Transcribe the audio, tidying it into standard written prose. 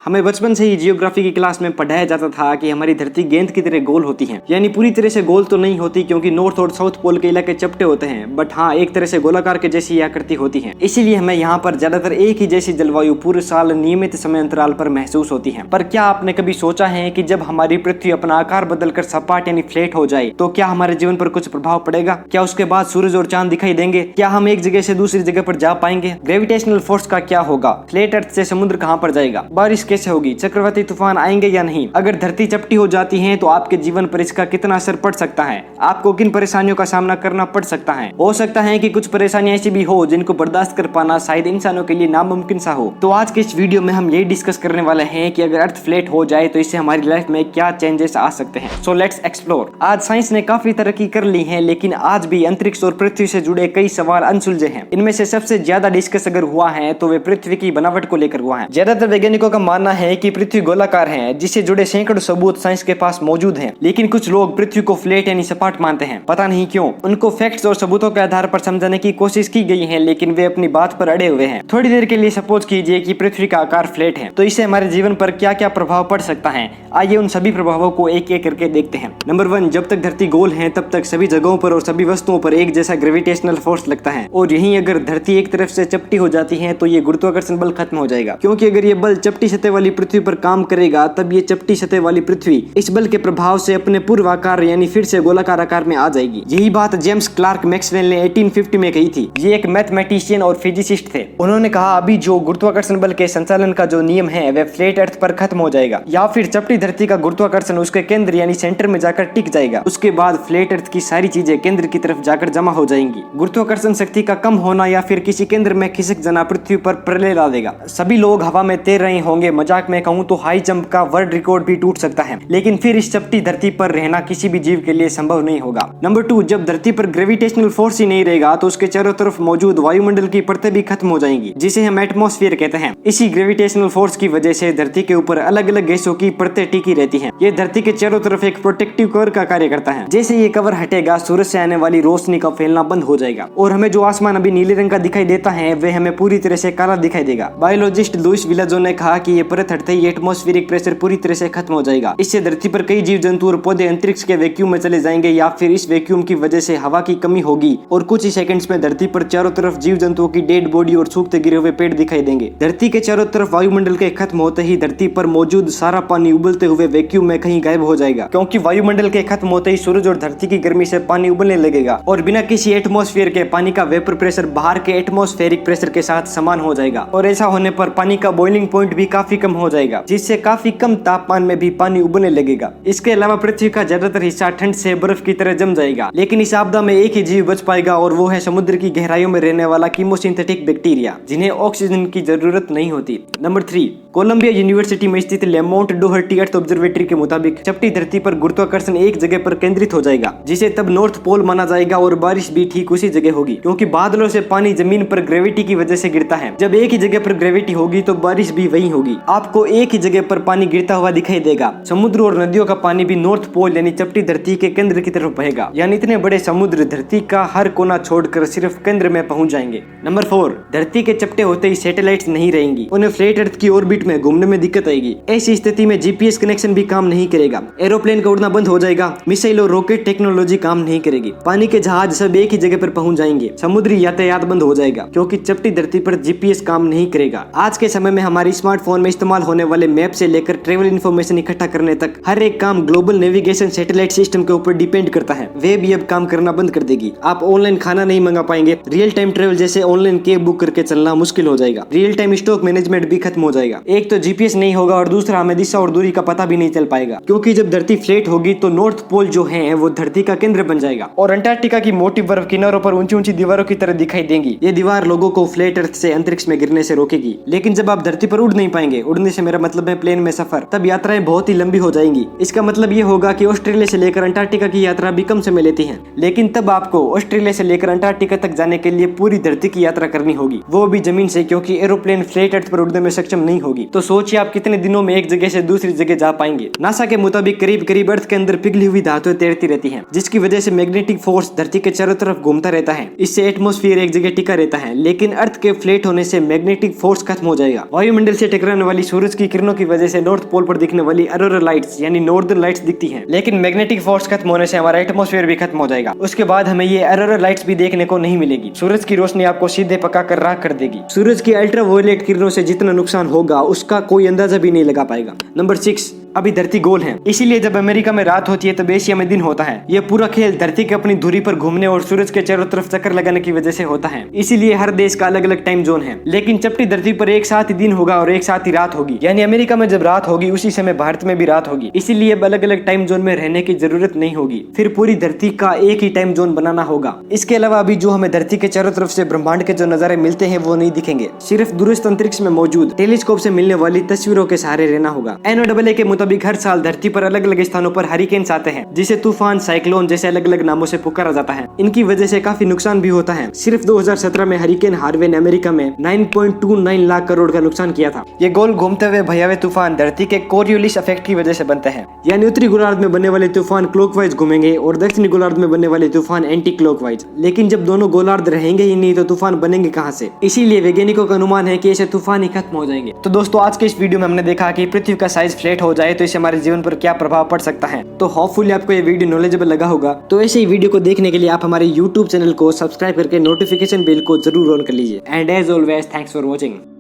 हमें बचपन से ही जियोग्राफी की क्लास में पढ़ाया जाता था कि हमारी धरती गेंद की तरह गोल होती है। यानी पूरी तरह से गोल तो नहीं होती क्योंकि नॉर्थ और साउथ पोल के इलाके चपटे होते हैं, बट हाँ एक तरह से गोलाकार के जैसी आकृति होती है। इसीलिए हमें यहाँ पर ज्यादातर एक ही जैसी जलवायु पूरे साल नियमित समय अंतराल पर महसूस होती है। पर क्या आपने कभी सोचा है कि जब हमारी पृथ्वी अपना आकार बदलकर सपाट यानी फ्लैट हो जाए तो क्या हमारे जीवन पर कुछ प्रभाव पड़ेगा? क्या उसके बाद सूरज और चांद दिखाई देंगे? क्या हम एक जगह से दूसरी जगह पर जा पाएंगे? ग्रेविटेशनल फोर्स का क्या होगा? फ्लैट अर्थ से समुद्र कहाँ पर जाएगा? बारिश कैसे होगी? चक्रवाती तूफान आएंगे या नहीं? अगर धरती चपटी हो जाती है तो आपके जीवन पर इसका कितना असर पड़ सकता है? आपको किन परेशानियों का सामना करना पड़ सकता है? हो सकता है कि कुछ परेशानियां ऐसी भी हो जिनको बर्दाश्त कर पाना शायद इंसानों के लिए नामुमकिन सा हो। तो आज के इस वीडियो में हम यही डिस्कस करने वाले हैं कि अगर अर्थ फ्लैट हो जाए तो इससे हमारी लाइफ में क्या चेंजेस आ सकते हैं। So let's explore. आज साइंस ने काफी तरक्की कर ली है, लेकिन आज भी अंतरिक्ष और पृथ्वी से जुड़े कई सवाल अनसुलझे हैं। इनमें से सबसे ज्यादा डिस्कस अगर हुआ है तो वे पृथ्वी की बनावट को लेकर हुआ है। ज्यादातर वैज्ञानिकों का मानना है कि पृथ्वी गोलाकार है, जिससे जुड़े सैकड़ों सबूत साइंस के पास मौजूद हैं। लेकिन कुछ लोग पृथ्वी को फ्लैट यानी सपाट मानते हैं, पता नहीं क्यों। उनको फैक्ट्स और सबूतों के आधार पर समझाने की कोशिश की गई है, लेकिन वे अपनी बात पर अड़े हुए हैं। थोड़ी देर के लिए सपोज कीजिए कि पृथ्वी का आकार फ्लैट है, तो इससे हमारे जीवन पर क्या क्या प्रभाव पड़ सकता है। आइए उन सभी प्रभावों को एक एक करके देखते हैं। नंबर 1, जब तक धरती गोल है तब तक सभी जगहों पर और सभी वस्तुओं पर एक जैसा ग्रेविटेशनल फोर्स लगता है, और यहीं अगर धरती एक तरफ से चपटी हो जाती है तो ये गुरुत्वाकर्षण बल खत्म हो जाएगा। क्योंकि अगर ये बल चपटी सतह वाली पृथ्वी पर काम करेगा तब ये चपटी सतह वाली पृथ्वी इस बल के प्रभाव से अपने पूर्व आकार यानी फिर से गोलाकार आकार में आ जाएगी। यही बात जेम्स क्लार्क मैक्सवेल ने 1850 में कही थी। ये एक मैथमेटिशियन और फिजिसिस्ट थे। उन्होंने कहा अभी जो गुरुत्वाकर्षण बल के संचालन का जो नियम है वह फ्लैट अर्थ पर खत्म हो जाएगा, या फिर चपटी धरती का गुरुत्वाकर्षण उसके केंद्र यानी सेंटर में जाकर टिक जाएगा। उसके बाद फ्लैट अर्थ की सारी चीजें केंद्र की तरफ जाकर जमा हो जाएंगी। गुरुत्वाकर्षण शक्ति का कम होना या फिर किसी केंद्र में खिसक जाना पृथ्वी पर प्रलय ला देगा। सभी लोग हवा में तैर रहे होंगे। मजाक में कहूँ तो हाई जंप का वर्ल्ड रिकॉर्ड भी टूट सकता है, लेकिन फिर इस चपटी धरती पर रहना किसी भी जीव के लिए संभव नहीं होगा। नंबर 2, जब धरती पर ग्रेविटेशनल फोर्स ही नहीं रहेगा तो उसके चारों तरफ मौजूद वायुमंडल की परतें भी खत्म हो जाएंगी, जिसे हम एटमॉस्फेयर कहते हैं। इसी ग्रेविटेशनल फोर्स की वजह से धरती के ऊपर अलग अलग गैसों की परतें टिकी रहती हैं। ये धरती के चारों तरफ एक प्रोटेक्टिव कवर का कार्य करता है। जैसे ये कवर हटेगा सूरज से आने वाली रोशनी का फैलना बंद हो जाएगा और हमें जो आसमान अभी नीले रंग का दिखाई देता है वह हमें पूरी तरह से काला दिखाई देगा। बायोलॉजिस्ट लुइस विलाजो ने कहा कि ये परत हटते ही एटमॉस्फेरिक प्रेशर पूरी तरह से खत्म हो जाएगा। इससे धरती पर कई जीव जंतु और पौधे अंतरिक्ष के वैक्यूम में चले जाएंगे, या फिर इस वैक्यूम की वजह से हवा की कमी होगी और कुछ ही सेकंड्स में धरती पर चारों तरफ जीव जंतुओं की डेड बॉडी और सूखते गिरे हुए पेड़ दिखाई देंगे। धरती के चारों तरफ वायुमंडल के खत्म होते ही धरती पर मौजूद सारा पानी उबलते हुए वैक्यूम में कहीं गायब हो जाएगा, क्योंकि वायुमंडल के खत्म होते ही सूरज और धरती की गर्मी से पानी उबलने लगेगा और बिना किसी एटमॉस्फेयर के पानी का वेपर प्रेशर बाहर के एटमॉस्फेरिक प्रेशर के साथ समान हो जाएगा। और ऐसा होने पर पानी का बॉइलिंग पॉइंट भी काफी कम हो जाएगा, जिससे काफी कम तापमान में भी पानी उबलने लगेगा। इसके अलावा पृथ्वी का ज्यादातर हिस्सा ठंड से बर्फ की तरह जम जाएगा। लेकिन इस आपदा में एक ही जीव बच पाएगा और वो है समुद्र की गहराइयों में रहने वाला कीमोसिंथेटिक बैक्टीरिया, जिन्हें ऑक्सीजन की जरूरत नहीं होती। नंबर 3, कोलंबिया यूनिवर्सिटी में स्थित लेमोंट डोहर्टी अर्थ ऑब्जर्वेटरी के मुताबिक चपटी धरती पर गुरुत्वाकर्षण एक जगह पर केंद्रित हो जाएगा, जिसे तब नॉर्थ पोल माना जाएगा और बारिश भी ठीक उसी जगह होगी, क्योंकि बादलों से पानी जमीन पर ग्रेविटी की वजह से गिरता है। जब एक ही जगह पर ग्रेविटी होगी तो बारिश भी वही होगी। आपको एक ही जगह पर पानी गिरता हुआ दिखाई देगा। समुद्र और नदियों का पानी भी नॉर्थ पोल यानी चपटी धरती के केंद्र की तरफ बहेगा, यानी इतने बड़े समुद्र धरती का हर कोना छोड़कर सिर्फ केंद्र में पहुंच जाएंगे। नंबर 4, धरती के चपटे होते ही सैटेलाइट्स नहीं रहेंगी, उन्हें फ्लैट अर्थ की ऑर्बिट में घूमने में दिक्कत आएगी। ऐसी स्थिति में जीपीएस कनेक्शन भी काम नहीं करेगा, एरोप्लेन का उड़ना बंद हो जाएगा, मिसाइल और रॉकेट टेक्नोलॉजी काम नहीं करेगी, पानी के जहाज सब एक ही जगह पर पहुंच जाएंगे, समुद्री यातायात बंद हो जाएगा क्योंकि चपटी धरती पर जीपीएस काम नहीं करेगा। आज के समय में हमारे स्मार्टफोन में इस्तेमाल होने वाले मैप से लेकर ट्रेवल इंफॉर्मेशन इकट्ठा करने तक हर एक काम ग्लोबल नेविगेशन सैटेलाइट सिस्टम के ऊपर डिपेंड करता है। वे भी अब काम करना बंद कर देगी। आप ऑनलाइन खाना नहीं मंगा पाएंगे, रियल टाइम ट्रेवल जैसे ऑनलाइन कैब बुक करके चलना मुश्किल हो जाएगा, रियल टाइम स्टॉक मैनेजमेंट भी खत्म हो जाएगा। एक तो जीपीएस नहीं होगा और दूसरा हमें दिशा और दूरी का पता भी नहीं चल पाएगा, क्योंकि जब धरती फ्लैट होगी तो नॉर्थ पोल जो है वो धरती का केंद्र बन जाएगा और अंटार्कटिका की मोटी बर्फ किनारों पर ऊंची ऊंची दीवारों की तरह दिखाई देंगी। ये दीवार लोगों को फ्लैट अर्थ से अंतरिक्ष में गिरने से रोकेगी। लेकिन जब आप धरती पर उड़ नहीं पाएंगे, उड़ने से मेरा मतलब है प्लेन में सफर, तब यात्राएं बहुत ही लंबी हो जाएंगी। इसका मतलब ये होगा कि ऑस्ट्रेलिया से लेकर अंटार्कटिका की यात्रा भी कम समय लेती है, लेकिन तब आपको ऑस्ट्रेलिया से लेकर अंटार्कटिका तक जाने के लिए पूरी धरती की यात्रा करनी होगी, वो भी जमीन से, क्योंकि एरोप्लेन फ्लैट अर्थ पर उड़ने में सक्षम नहीं होगी। तो सोचिए आप कितने दिनों में एक जगह से दूसरी जगह जा पाएंगे। नासा के मुताबिक करीब करीब अर्थ के अंदर पिघली हुई धातुएं तैरती रहती हैं, जिसकी वजह से मैग्नेटिक फोर्स धरती के चारों तरफ घूमता रहता है। इससे एटमॉस्फेयर एक जगह टिका रहता है, लेकिन अर्थ के फ्लैट होने से मैग्नेटिक फोर्स खत्म हो जाएगा। वायुमंडल से टकराने वाली वाली सूरज की किरणों की वजह से नॉर्थ पोल पर दिखने वाली ऑरोरा लाइट्स यानी नॉर्दर्न लाइट्स दिखती हैं। लेकिन मैग्नेटिक फोर्स खत्म होने से हमारा एटमॉस्फेयर भी खत्म हो जाएगा। उसके बाद हमें ये ऑरोरा लाइट्स भी देखने को नहीं मिलेगी। सूरज की रोशनी आपको सीधे पका कर राख कर देगी। सूरज की अल्ट्रावायलेट किरणों से जितना नुकसान होगा उसका कोई अंदाजा भी नहीं लगा पाएगा। नंबर 6, अभी धरती गोल है, इसीलिए जब अमेरिका में रात होती है तब एशिया में दिन होता है। यह पूरा खेल धरती के अपनी धुरी पर घूमने और सूरज के चारों तरफ चक्कर लगाने की वजह से होता है। इसीलिए हर देश का अलग अलग टाइम जोन है। लेकिन चपटी धरती पर एक साथ ही दिन होगा और एक साथ ही रात होगी। यानी अमेरिका में जब रात होगी उसी समय भारत में भी रात होगी। इसीलिए अब अलग अलग टाइम जोन में रहने की जरूरत नहीं होगी। फिर पूरी धरती का एक ही टाइम जोन बनाना होगा। इसके अलावा अभी जो हमें धरती के चारों तरफ से ब्रह्मांड के जो नजारे मिलते हैं वो नहीं दिखेंगे। सिर्फ दूरस्थ अंतरिक्ष में मौजूद टेलीस्कोप से मिलने वाली तस्वीरों के सहारे रहना होगा। NOAA के मुताबिक हर साल धरती पर अलग अलग स्थानों पर हरिकेन्स आते हैं, जिसे तूफान, साइक्लोन जैसे अलग अलग नामों से पुकारा जाता है। इनकी वजह से काफी नुकसान भी होता है। सिर्फ 2017 में हरिकेन हार्वे ने अमेरिका में 9.29 लाख करोड़ का नुकसान किया था। ये गोल घूमते हुए भयावह तूफान धरती के कोरियोलिस इफेक्ट की वजह से बनते हैं। यानी उत्तरी गोलार्ध में बनने वाले तूफान क्लॉकवाइज घूमेंगे और दक्षिणी गोलार्ध में बनने वाले तूफान एंटी क्लॉकवाइज। लेकिन जब दोनों गोलार्ध रहेंगे ही नहीं तो तूफान बनेंगे कहां से? इसीलिए वैज्ञानिकों का अनुमान है कि ऐसे तूफान ही खत्म हो जाएंगे। तो दोस्तों, आज के इस वीडियो में हमने देखा कि पृथ्वी का साइज फ्लैट हो जाए तो इससे हमारे जीवन पर क्या प्रभाव पड़ सकता है। तो होपफुली आपको ये वीडियो नॉलेजेबल लगा होगा। तो ऐसे ही वीडियो को देखने के लिए आप हमारे YouTube चैनल को सब्सक्राइब करके नोटिफिकेशन बेल को जरूर ऑन कर लीजिए। And as always, thanks for watching.